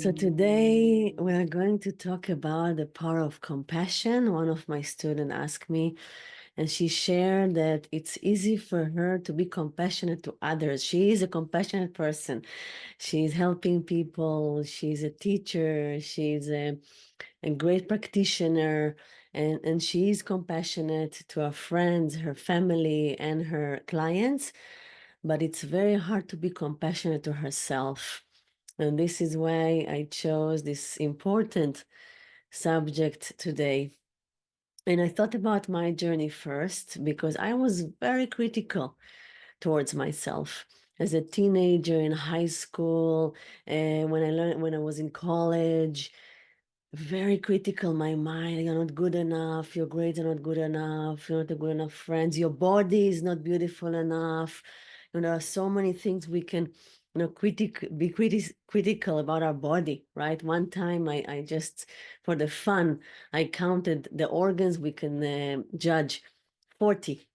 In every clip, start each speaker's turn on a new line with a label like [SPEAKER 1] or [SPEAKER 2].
[SPEAKER 1] So today we are going to talk about the power of compassion. One of my students asked me, and she shared that it's easy for her to be compassionate to others. She is a compassionate person. She's helping people. She's a teacher. She's a great practitioner, and she is compassionate to her friends, her family, and her clients. But it's very hard to be compassionate to herself. And this is why I chose this important subject today. And I thought about my journey first because I was very critical towards myself as a teenager in high school, when I was in college. Very critical, my mind. You're not good enough. Your grades are not good enough. You're not a good enough friends. Your body is not beautiful enough. There are so many things we can, critical about our body, right? One time I just, for the fun, I counted the organs we can judge. 40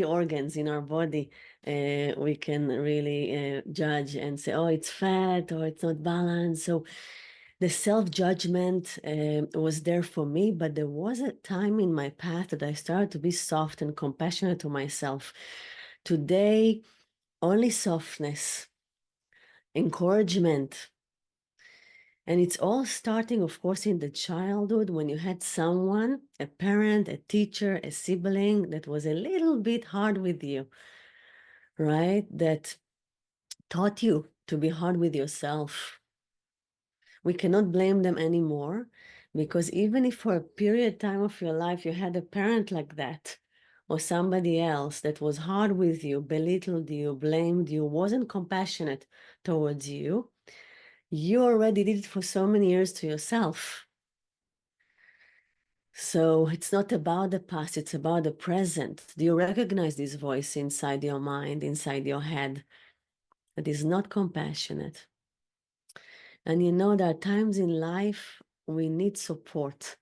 [SPEAKER 1] organs in our body we can really judge and say, oh, it's fat or it's not balanced. So the self-judgment was there for me, but there was a time in my path that I started to be soft and compassionate to myself. Today, only softness, encouragement. And it's all starting, of course, in the childhood when you had someone, a parent, a teacher, a sibling that was a little bit hard with you, right? That taught you to be hard with yourself. We cannot blame them anymore, because even if for a period time of your life you had a parent like that, or somebody else that was hard with you, belittled you, blamed you, wasn't compassionate towards you, you already did it for so many years to yourself. So it's not about the past, it's about the present. Do you recognize this voice inside your mind, inside your head, that is not compassionate? And there are times in life we need support,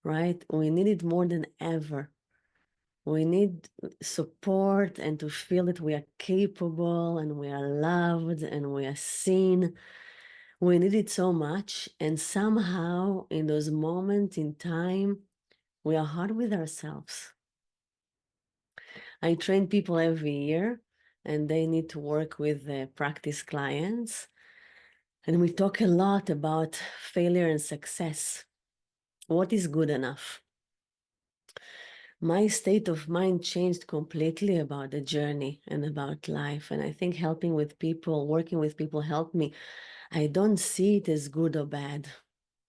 [SPEAKER 1] right? We need it more than ever. We need support and to feel that we are capable and we are loved and we are seen. We need it so much. And somehow in those moments in time, we are hard with ourselves. I train people every year and they need to work with practice clients. And we talk a lot about failure and success. What is good enough? My state of mind changed completely about the journey and about life. And I think helping with people, working with people helped me. I don't see it as good or bad,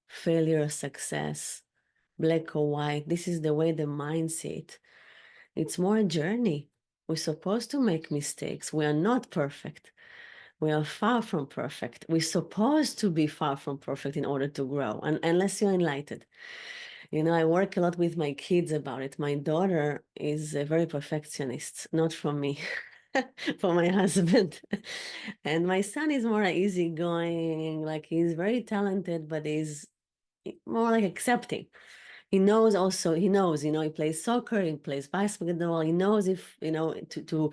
[SPEAKER 1] failure or success, black or white. This is the way the mind sees it. It's more a journey. We're supposed to make mistakes. We are not perfect. We are far from perfect. We're supposed to be far from perfect in order to grow, unless you're enlightened. I work a lot with my kids about it. My daughter is a very perfectionist, not from me, for my husband. And my son is more easygoing, like he's very talented, but he's more like accepting. He knows also, he plays soccer, he plays basketball, he knows if, to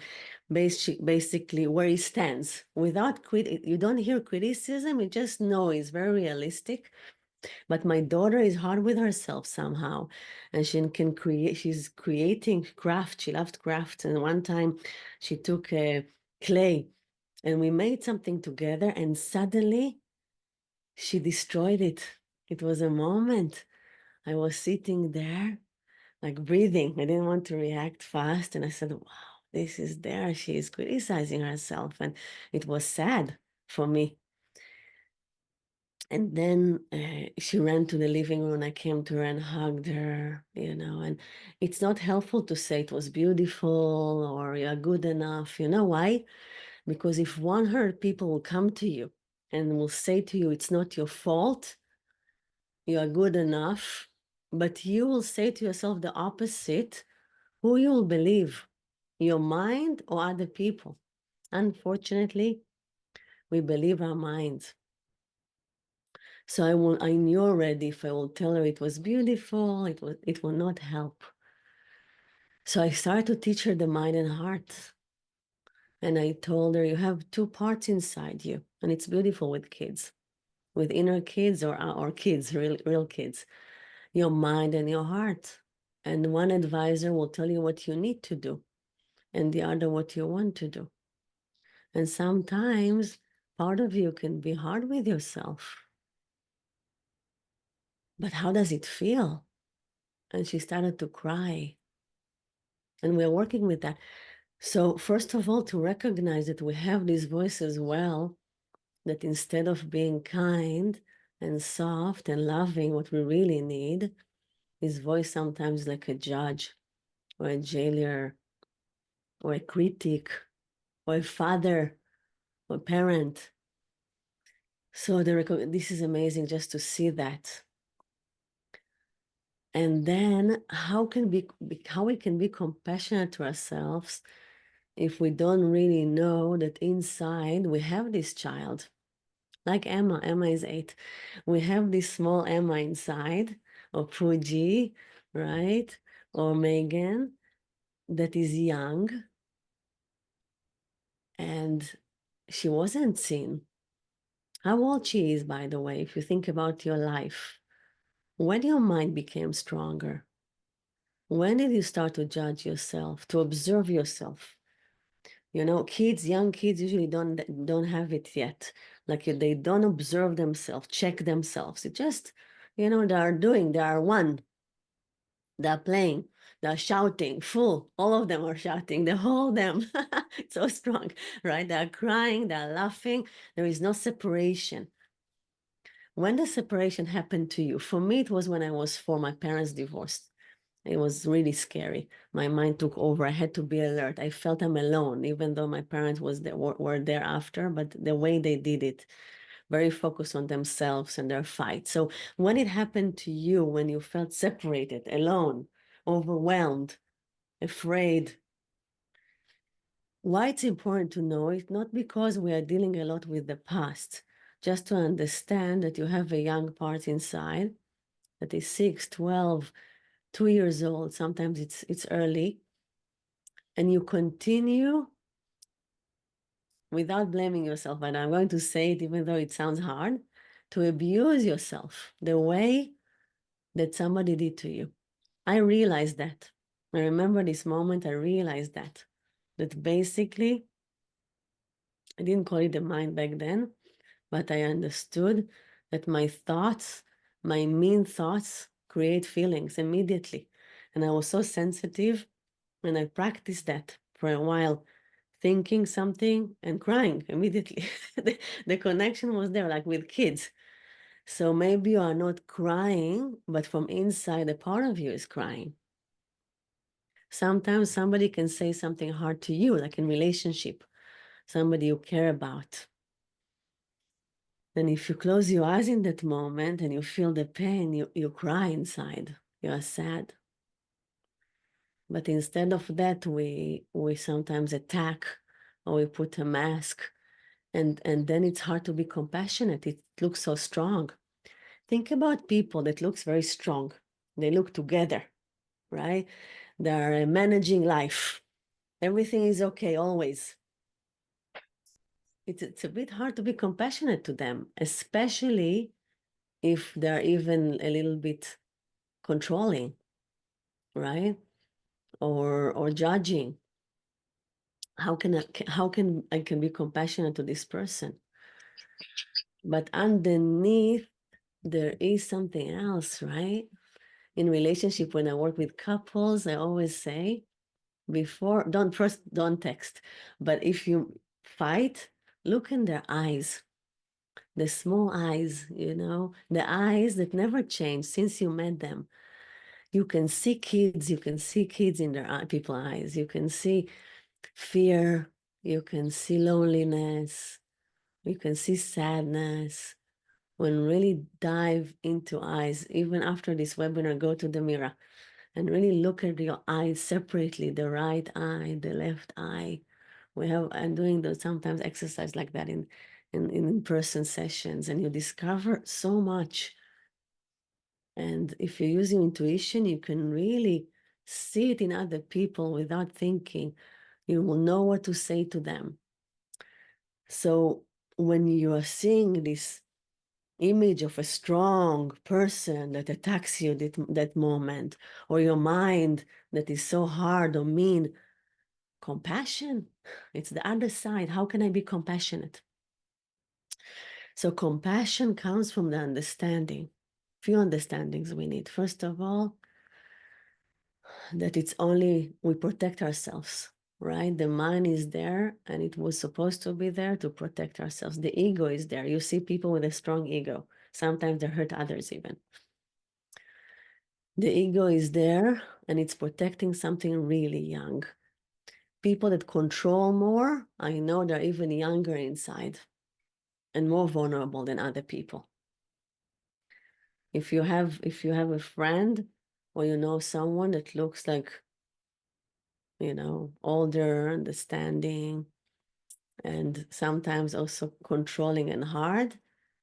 [SPEAKER 1] basically where he stands. Without you don't hear criticism, you just know he's very realistic. But my daughter is hard with herself somehow, and she's creating craft. She loved craft. And one time she took a clay and we made something together, and suddenly she destroyed it. It was a moment. I was sitting there, like breathing. I didn't want to react fast. And I said, wow, this is there. She is criticizing herself. And it was sad for me. And then she ran to the living room. I came to her and hugged her, and it's not helpful to say it was beautiful or you're good enough. You know why? Because if 100 people will come to you and will say to you, it's not your fault, you are good enough, but you will say to yourself the opposite, who you will believe, your mind or other people? Unfortunately, we believe our minds. So I knew already if I will tell her it was beautiful, it will not help. So I started to teach her the mind and heart. And I told her, you have two parts inside you, and it's beautiful with kids. with inner kids or kids, real kids, your mind and your heart. And one advisor will tell you what you need to do, and the other what you want to do. And sometimes part of you can be hard with yourself. But how does it feel? And she started to cry. And we're working with that. So, first of all, to recognize that we have these voices well, that instead of being kind and soft and loving, what we really need is voice sometimes like a judge or a jailer or a critic or a father or parent. So this is amazing just to see that. And then how we can be compassionate to ourselves if we don't really know that inside we have this child. Like Emma is 8. We have this small Emma inside, or Pooji, right? Or Megan, that is young, and she wasn't seen. How old she is, by the way, if you think about your life. When your mind became stronger, when did you start to judge yourself, to observe yourself? You know, young kids usually don't have it yet. Like they don't observe themselves, check themselves. It just, they are one. They're playing, they're shouting, full. All of them are shouting, the whole them. It's so strong, right? They're crying, they're laughing. There is no separation. When the separation happened to you, for me, it was when I was 4, my parents divorced. It was really scary. My mind took over. I had to be alert. I felt I'm alone, even though my parents were there after, but the way they did it, very focused on themselves and their fight. So when it happened to you, when you felt separated, alone, overwhelmed, afraid, why it's important to know it, not because we are dealing a lot with the past, just to understand that you have a young part inside that is 6, 12, 2 years old. Sometimes it's early, and you continue without blaming yourself. And I'm going to say it, even though it sounds hard, to abuse yourself the way that somebody did to you. I realized that. I remember this moment. I realized that basically, I didn't call it the mind back then, but I understood that my thoughts, my mean thoughts, create feelings immediately. And I was so sensitive, and I practiced that for a while, thinking something and crying immediately. The connection was there, like with kids. So maybe you are not crying, but from inside, a part of you is crying. Sometimes somebody can say something hard to you, like in relationship, somebody you care about. Then if you close your eyes in that moment and you feel the pain, you cry inside. You are sad. But instead of that, we sometimes attack, or we put a mask, and then it's hard to be compassionate. It looks so strong. Think about people that looks very strong. They look together, right? They're managing life. Everything is okay always. It's a bit hard to be compassionate to them, especially if they're even a little bit controlling, right? Or judging. How can I can be compassionate to this person? But underneath there is something else, right? In relationship, when I work with couples, I always say, don't text, but if you fight, look in their eyes, the small eyes, the eyes that never change since you met them. You can see kids in their people's eyes. You can see fear, you can see loneliness, you can see sadness. When really dive into eyes, even after this webinar, go to the mirror and really look at your eyes separately, the right eye, the left eye. I'm doing those sometimes exercise like that in in-person sessions, and you discover so much. And if you're using intuition, you can really see it in other people without thinking. You will know what to say to them. So when you are seeing this image of a strong person that attacks you that moment, or your mind that is so hard or mean. Compassion, it's the other side. How can I be compassionate? So compassion comes from the understanding. Few understandings we need. First of all, that it's only we protect ourselves, right? The mind is there and it was supposed to be there to protect ourselves. The ego is there. You see people with a strong ego. Sometimes they hurt others even. The ego is there and it's protecting something really young. People that control more, I know they're even younger inside and more vulnerable than other people. If you have a friend or you know someone that looks like, older, understanding, and sometimes also controlling and hard,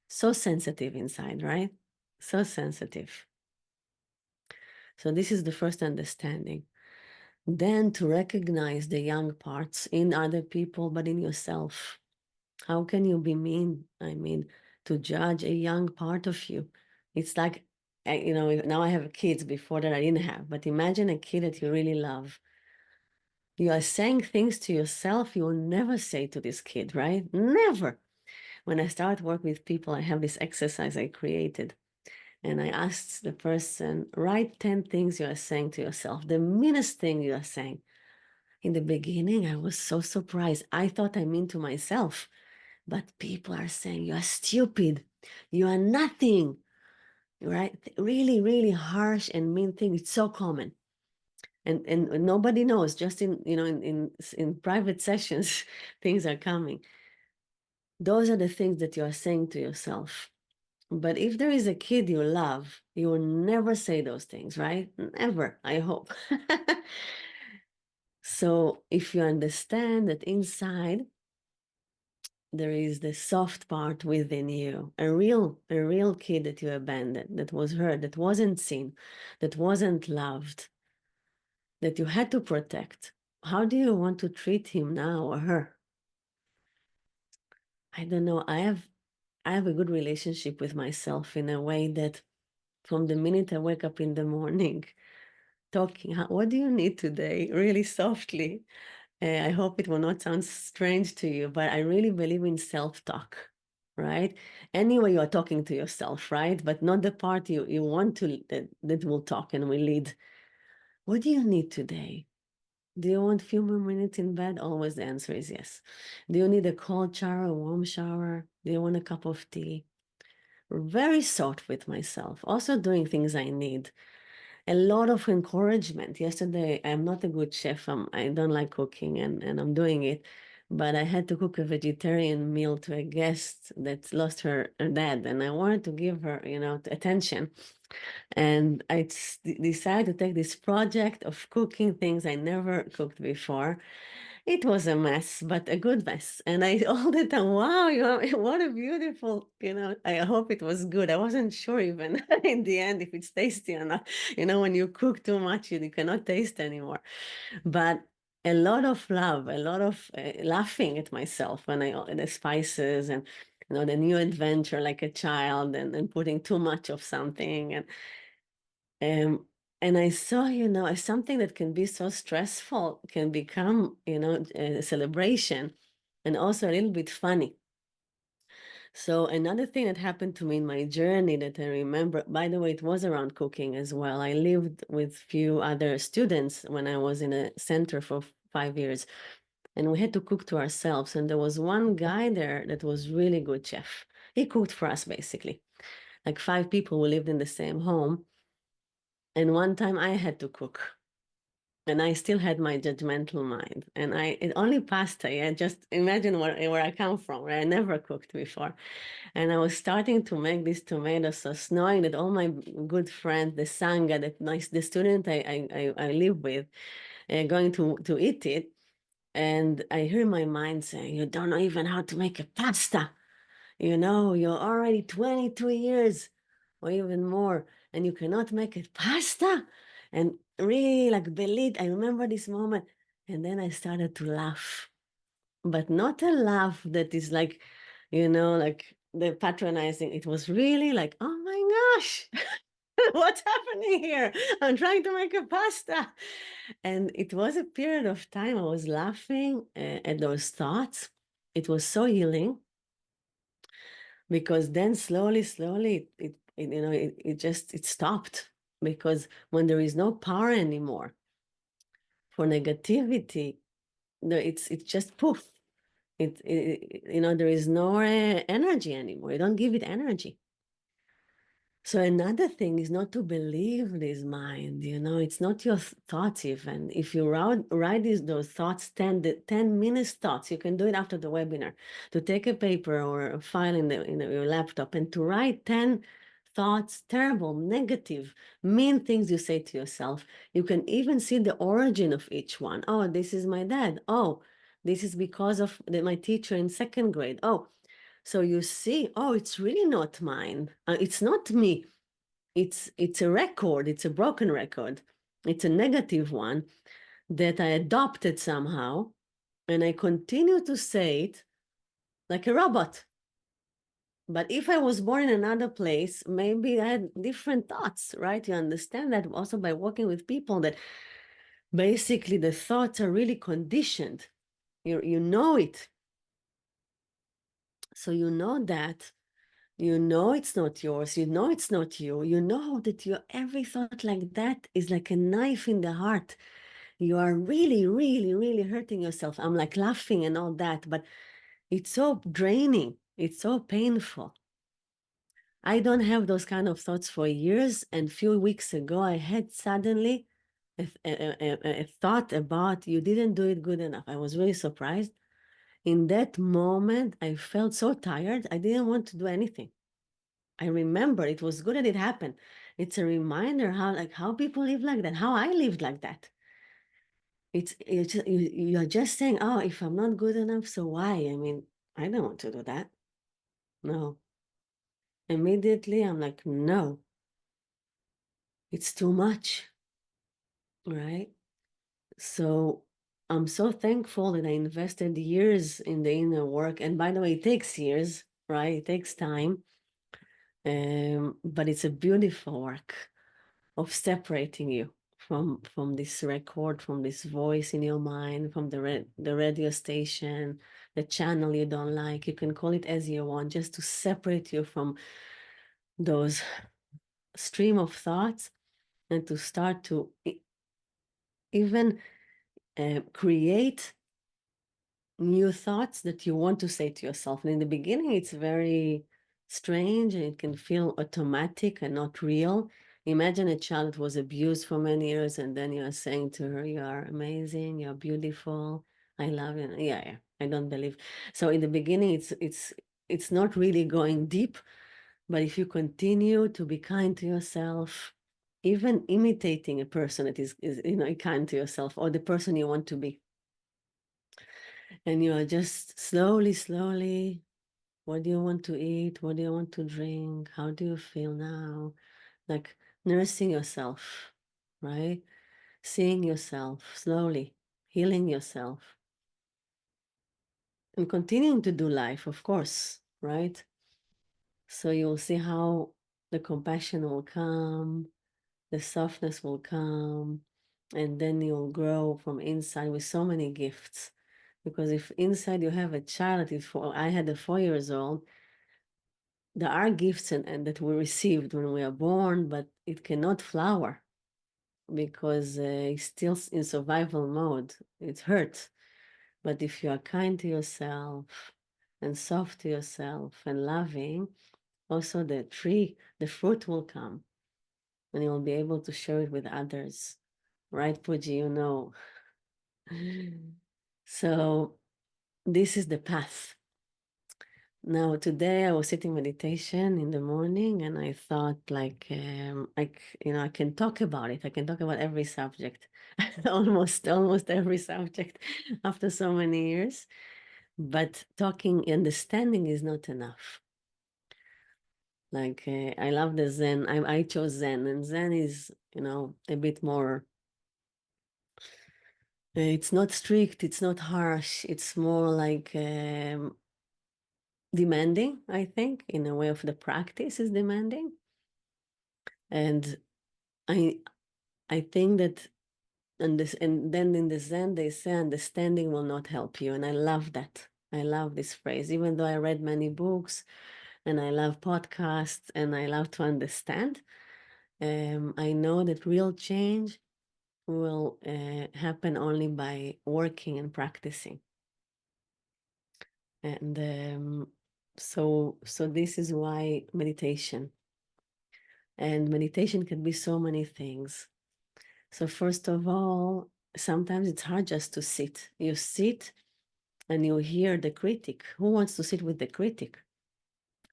[SPEAKER 1] so sensitive inside, right? So sensitive. So this is the first understanding. Then to recognize the young parts in other people, but in yourself. How can you be mean? I mean, to judge a young part of you. It's like, now I have kids. Before that I didn't have, but imagine a kid that you really love. You are saying things to yourself you will never say to this kid, right? Never. When I start work with people, I have this exercise I created. And I asked the person, write 10 things you are saying to yourself, the meanest thing you are saying. In the beginning, I was so surprised. I thought I mean to myself, but people are saying, you are stupid, you are nothing, right? Really, really harsh and mean things. It's so common. And nobody knows, just in private sessions, things are coming. Those are the things that you are saying to yourself. But if there is a kid you love, you will never say those things, right? Never, I hope. So if you understand that inside there is the soft part within you, a real kid that you abandoned, that was hurt, that wasn't seen, that wasn't loved, that you had to protect. How do you want to treat him now or her? I don't know. I have a good relationship with myself in a way that from the minute I wake up in the morning, talking, what do you need today? Really softly. I hope it will not sound strange to you, but I really believe in self-talk, right? Anyway, you are talking to yourself, right? But not the part you want to that will talk and will lead. What do you need today? Do you want a few more minutes in bed? Always the answer is yes. Do you need a cold shower, a warm shower? Do you want a cup of tea? Very soft with myself. Also doing things I need. A lot of encouragement. Yesterday, I'm not a good chef. I don't like cooking and I'm doing it. But I had to cook a vegetarian meal to a guest that lost her dad. And I wanted to give her, attention. And I decided to take this project of cooking things I never cooked before. It was a mess, but a good mess. And I all the time, wow, what a beautiful, I hope it was good. I wasn't sure even in the end if it's tasty or not. When you cook too much, you cannot taste anymore. But a lot of love, a lot of laughing at myself when the spices and, the new adventure like a child and putting too much of something. Um, and I saw, something that can be so stressful can become, a celebration and also a little bit funny. So another thing that happened to me in my journey that I remember, by the way, it was around cooking as well. I lived with few other students when I was in a center for 5 years, and we had to cook to ourselves. And there was one guy there that was really good chef. He cooked for us basically, like 5 people who lived in the same home. And one time I had to cook. And I still had my judgmental mind. And it only pasta, yeah, just imagine where I come from, right? I never cooked before. And I was starting to make this tomato sauce, knowing that all my good friends, the Sangha, the student I live with, are going to eat it. And I hear my mind saying, you don't know even how to make a pasta. You're already 22 years or even more, and you cannot make a pasta. And really like believe, I remember this moment. And then I started to laugh, but not a laugh that is like, like the patronizing, it was really like, oh my gosh, what's happening here? I'm trying to make a pasta. And it was a period of time I was laughing at those thoughts. It was so healing because then slowly, it stopped, because when there is no power anymore for negativity, it's just poof. There is no energy anymore. You don't give it energy. So another thing is not to believe this mind, it's not your thoughts even. If you write those thoughts, 10 minutes thoughts, you can do it after the webinar, to take a paper or a file in your laptop and to write 10 thoughts, terrible, negative, mean things you say to yourself. You can even see the origin of each one. Oh, this is my dad. Oh, this is because of my teacher in second grade. Oh, so you see, oh, it's really not mine. It's not me. It's a record. It's a broken record. It's a negative one that I adopted somehow, and I continue to say it like a robot. But if I was born in another place, maybe I had different thoughts, right? You understand that also by working with people, that basically the thoughts are really conditioned. You know it. So you know that. You know it's not yours. You know it's not you. You know that your every thought like that is like a knife in the heart. You are really, really, really hurting yourself. I'm like laughing and all that, but it's so draining. It's so painful. I don't have those kind of thoughts for years. And few weeks ago, I had suddenly a thought about, you didn't do it good enough. I was really surprised. In that moment, I felt so tired. I didn't want to do anything. I remember it was good that it happened. It's a reminder how people live like that, how I lived like that. You're just saying, oh, if I'm not good enough, so why? I mean, I don't want to do that. No. Immediately, I'm like, no, it's too much, right? So I'm so thankful that I invested years in the inner work. And by the way, it takes years, right? It takes time. But it's a beautiful work of separating you from this record, from this voice in your mind, from the radio station, the channel you don't like. You can call it as you want, just to separate you from those stream of thoughts, and to start to even create new thoughts that you want to say to yourself. And in the beginning, it's very strange and it can feel automatic and not real. Imagine a child that was abused for many years, and then you are saying to her, you are amazing, you're beautiful, I love you. Yeah, I don't believe. So in the beginning, it's not really going deep, but if you continue to be kind to yourself, even imitating a person that is kind to yourself, or the person you want to be, and you are just slowly, what do you want to eat? What do you want to drink? How do you feel now? Like nursing yourself, right? Seeing yourself slowly, healing yourself, and continuing to do life, of course, right? So you will see how the compassion will come, the softness will come, and then you'll grow from inside with so many gifts. Because if inside you have a child that is I had a 4 years old, there are gifts and that we received when we are born, but it cannot flower because it's still in survival mode. It hurts. But if you are kind to yourself and soft to yourself and loving, also the tree, the fruit will come, and you will be able to share it with others. Right, Puji, So this is the path. Now, today I was sitting meditation in the morning, and I thought, I can talk about it. I can talk about every subject, almost every subject after so many years. But talking, understanding is not enough. I love the Zen. I chose Zen, and Zen is, a bit more. It's not strict. It's not harsh. It's more like demanding, I think, in a way of the practice is demanding. And I I think that and then in the Zen they say understanding will not help you. And I love that. I love this phrase, even though I read many books and I love podcasts and I love to understand. I know that real change will happen only by working and practicing. And so this is why meditation. And meditation can be so many things. So first of all, sometimes it's hard just to sit. You sit and you hear the critic. Who wants to sit with the critic?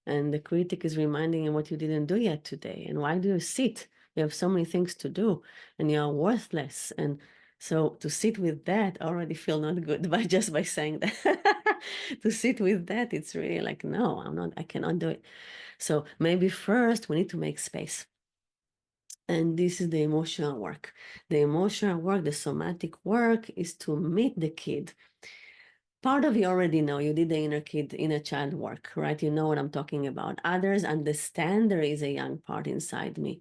[SPEAKER 1] And the critic is reminding you what you didn't do yet today. And why do you sit? You have so many things to do and you are worthless. And so to sit with that I already feel not good by just by saying that. To sit with that, it's really like, no, I cannot do it. So maybe first we need to make space. And this is the emotional work. The emotional work, the somatic work is to meet the kid. Part of you already know, you did the inner child work, right? You know what I'm talking about. Others understand there is a young part inside me,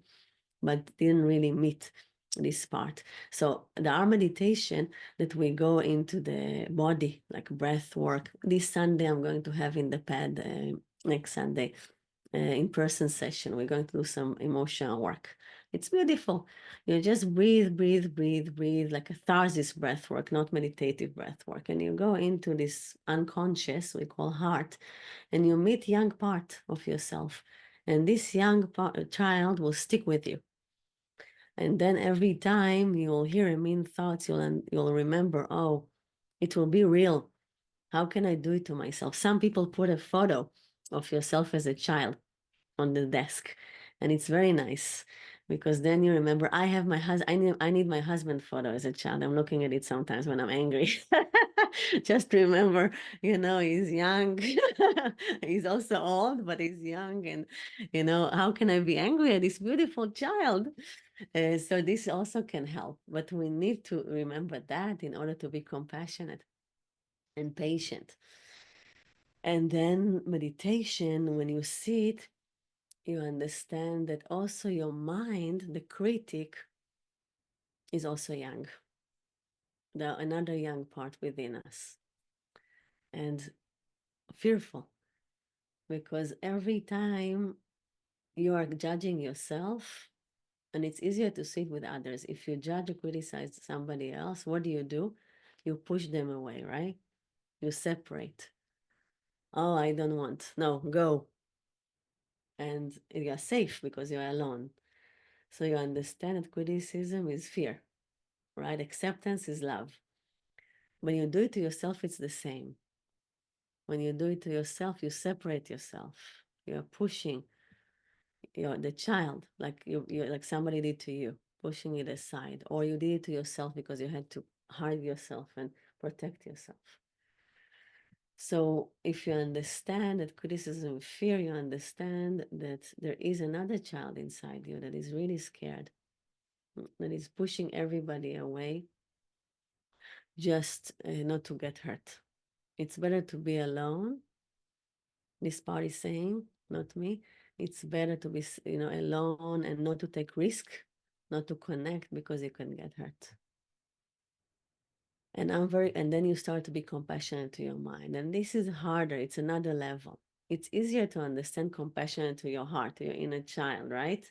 [SPEAKER 1] but didn't really meet this part. So our meditation that we go into the body, like breath work. This Sunday, I'm going to have in the pad next Sunday in-person session. We're going to do some emotional work. It's beautiful. You just breathe, breathe, breathe, breathe, like a catharsis breath work, not meditative breath work. And you go into this unconscious, we call heart, and you meet young part of yourself. And this young child will stick with you. And then every time you'll hear a mean thoughts, you'll remember, oh, it will be real. How can I do it to myself? Some people put a photo of yourself as a child on the desk, and it's very nice because then you remember, I have my husband. I need my husband photo as a child. I'm looking at it sometimes when I'm angry. Just remember, he's young. He's also old, but he's young, and how can I be angry at this beautiful child? So this also can help, but we need to remember that in order to be compassionate and patient. And then meditation, when you sit, you understand that also your mind, the critic, is also young. Another young part within us. And fearful, because every time you are judging yourself, and it's easier to sit with others. If you judge or criticize somebody else, what do? You push them away, right? You separate. Oh, I don't want. No, go. And you're safe because you're alone. So you understand that criticism is fear, right? Acceptance is love. When you do it to yourself, it's the same. When you do it to yourself, you separate yourself. You're pushing the child, like you like somebody did to you, pushing it aside, or you did it to yourself because you had to hide yourself and protect yourself. So if you understand that criticism is fear, you understand that there is another child inside you that is really scared, that is pushing everybody away just not to get hurt. It's better to be alone. This part is saying, not me. It's better to be, alone and not to take risk, not to connect because you can get hurt. And then you start to be compassionate to your mind. And this is harder. It's another level. It's easier to understand compassion to your heart, to your inner child, right?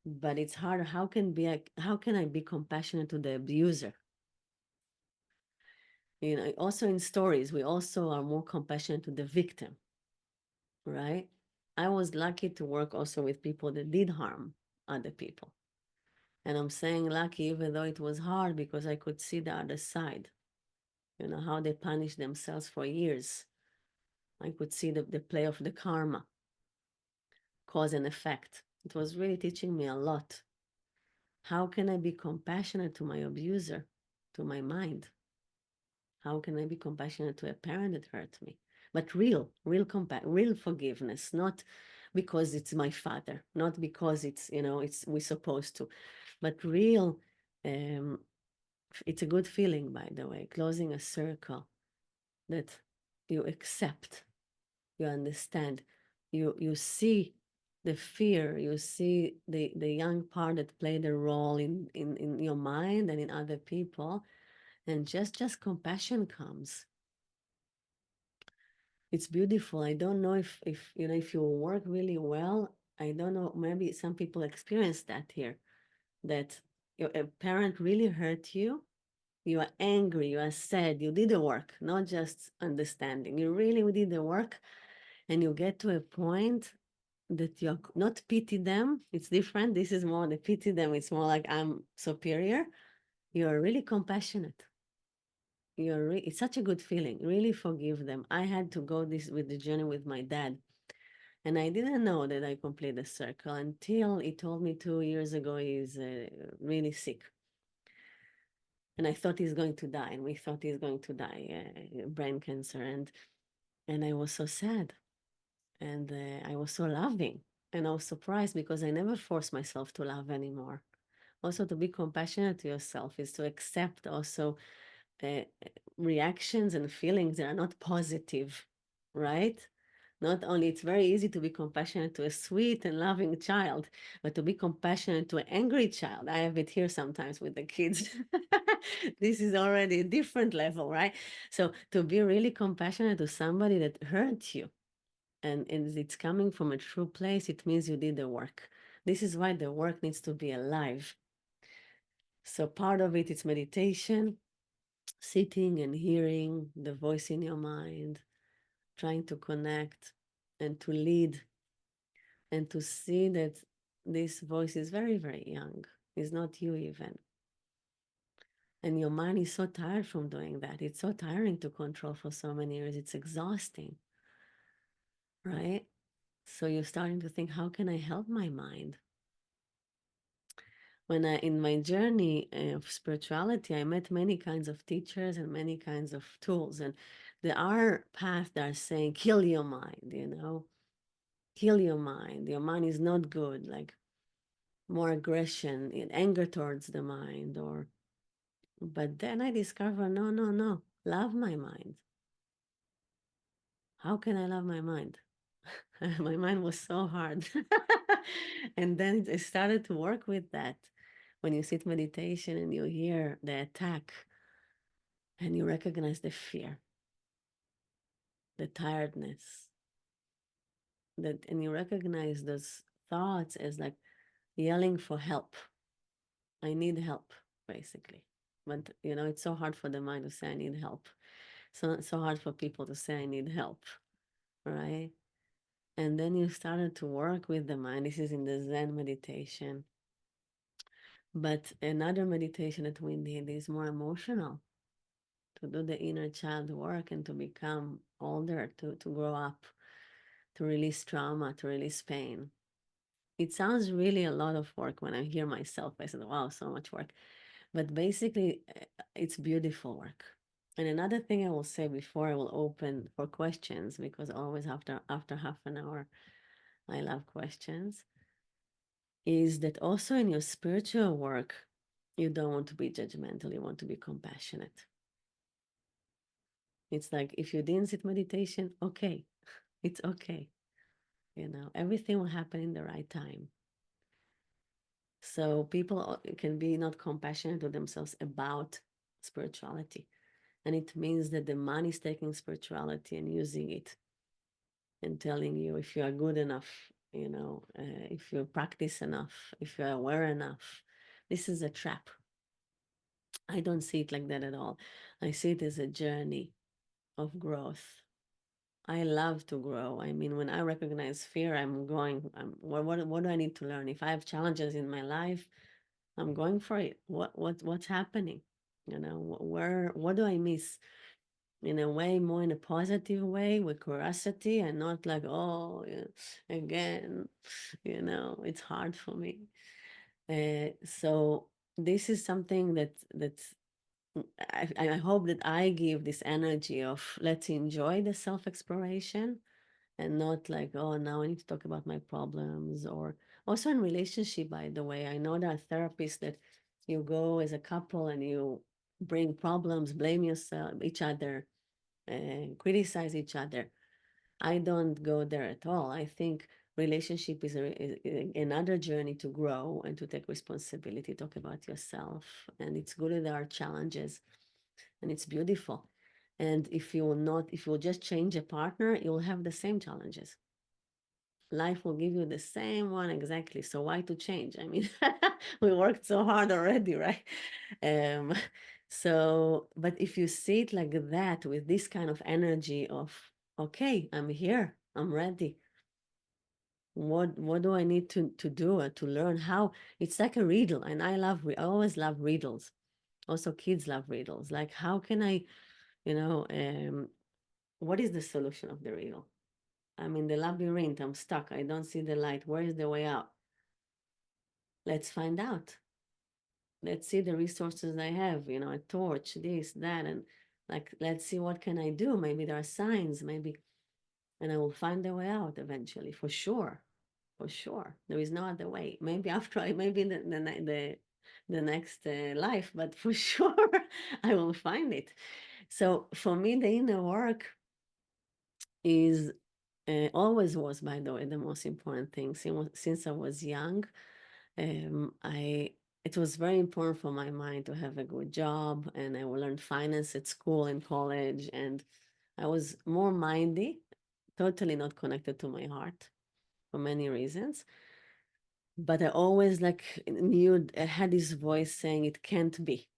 [SPEAKER 1] But it's harder. How can I be compassionate to the abuser? Also in stories, we also are more compassionate to the victim, right? I was lucky to work also with people that did harm other people. And I'm saying lucky, even though it was hard, because I could see the other side, how they punished themselves for years. I could see the play of the karma, cause and effect. It was really teaching me a lot. How can I be compassionate to my abuser, to my mind? How can I be compassionate to a parent that hurt me? But real forgiveness, not because it's my father, not because it's, we're supposed to, but real, it's a good feeling, by the way, closing a circle that you accept you understand, you see the fear, you see the young part that played a role in your mind and in other people, and just compassion comes. It's beautiful. I don't know if you know, if you work really well, I don't know, maybe some people experience that here, that a parent really hurt you. You are angry, you are sad, you did the work, not just understanding. You really did the work, and you get to a point that you're not pity them. It's different. This is more the pity them. It's more like I'm superior. You're really compassionate. It's such a good feeling. Really forgive them. I had to go this with the journey with my dad. And I didn't know that I completed the circle until he told me 2 years ago he's really sick. And I thought he's going to die, and we thought he's going to die, brain cancer. And I was so sad, and I was so loving, and I was surprised because I never forced myself to love anymore. Also, to be compassionate to yourself is to accept also uh, reactions and feelings that are not positive, right? Not only it's very easy to be compassionate to a sweet and loving child, but to be compassionate to an angry child. I have it here sometimes with the kids. This is already a different level, right? So to be really compassionate to somebody that hurt you, and it's coming from a true place, it means you did the work. This is why the work needs to be alive. So part of it is meditation, sitting and hearing the voice in your mind, trying to connect and to lead, and to see that this voice is very, very young. It's not you even. And your mind is so tired from doing that. It's so tiring to control for so many years. It's exhausting, right? So you're starting to think, how can I help my mind? When in my journey of spirituality, I met many kinds of teachers and many kinds of tools. And there are paths that are saying, kill your mind, kill your mind. Your mind is not good, like more aggression and anger towards the mind. But then I discover, no, no, no, love my mind. How can I love my mind? My mind was so hard. And then I started to work with that. When you sit meditation and you hear the attack and you recognize the fear, the tiredness, and you recognize those thoughts as like yelling for help. I need help, basically. But it's so hard for the mind to say I need help. So hard for people to say I need help, right? And then you started to work with the mind. This is in the Zen meditation. But another meditation that we need is more emotional, to do the inner child work and to become older, to grow up, to release trauma, to release pain. It sounds really a lot of work when I hear myself. I said, wow, so much work. But basically, it's beautiful work. And another thing I will say before I will open for questions, because always after half an hour, I love questions, is that also in your spiritual work, you don't want to be judgmental, you want to be compassionate. It's like if you didn't sit meditation, okay, it's okay. Everything will happen in the right time. So people can be not compassionate to themselves about spirituality. And it means that the mind is taking spirituality and using it and telling you if you are good enough, if you practice enough, if you are aware enough. This is a trap. I don't see it like that at all. I see it as a journey of growth. I love to grow. I mean, when I recognize fear, I'm going, what do I need to learn? If I have challenges in my life, I'm going for it. What's happening? What do I miss? In a way, more in a positive way, with curiosity, and not like, oh, yeah, again, it's hard for me. So this is something that's I hope that I give this energy of let's enjoy the self-exploration, and not like, oh, now I need to talk about my problems. Or also in relationship, by the way, I know there are therapists that you go as a couple and you bring problems, blame yourself, each other, and criticize each other. I don't go there at all. I think relationship is another journey to grow and to take responsibility, talk about yourself. And it's good that there are challenges and it's beautiful. And if you will just change a partner, you'll have the same challenges. Life will give you the same one exactly. So why to change? I mean, we worked so hard already, right? Um, so, but if you see it like that, with this kind of energy of, okay, I'm here, I'm ready. What do I need to do to learn how? It's like a riddle, and I always love riddles. Also, kids love riddles. Like, how can I, you know, what is the solution of the riddle? I'm in the labyrinth. I'm stuck. I don't see the light. Where is the way out? Let's find out. Let's see the resources I have, a torch, this, that, and like, let's see what can I do. Maybe there are signs, maybe, and I will find a way out eventually, for sure. For sure. There is no other way. Maybe after maybe in the next life, but for sure I will find it. So for me, the inner work is always was, by the way, the most important thing. Since I was young, I it was very important for my mind to have a good job, and I learned finance at school and college, and I was more mindy, totally not connected to my heart for many reasons. But I always like knew I had this voice saying it can't be.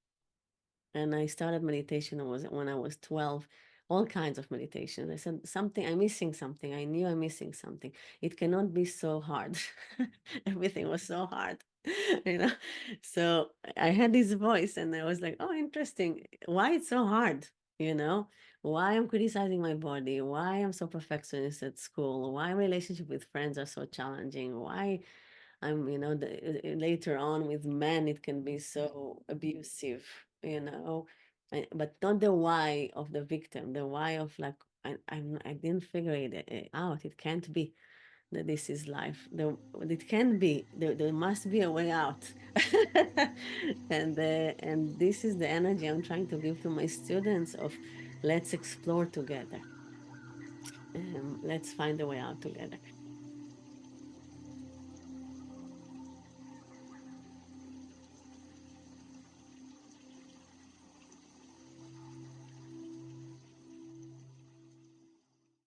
[SPEAKER 1] And I started meditation when I was 12, all kinds of meditation. I said, something, I'm missing something. I knew I'm missing something. It cannot be so hard. Everything was so hard, you know? So I had this voice and I was like, oh, interesting. Why it's so hard? You know, why I'm criticizing my body, why I'm so perfectionist at school, why relationship with friends are so challenging, why later on with men, it can be so abusive, but not the why of the victim, the why of like, I didn't figure it out. It can't be that this is life. It can be, there must be a way out. And this is the energy I'm trying to give to my students of let's explore together. Let's find a way out together.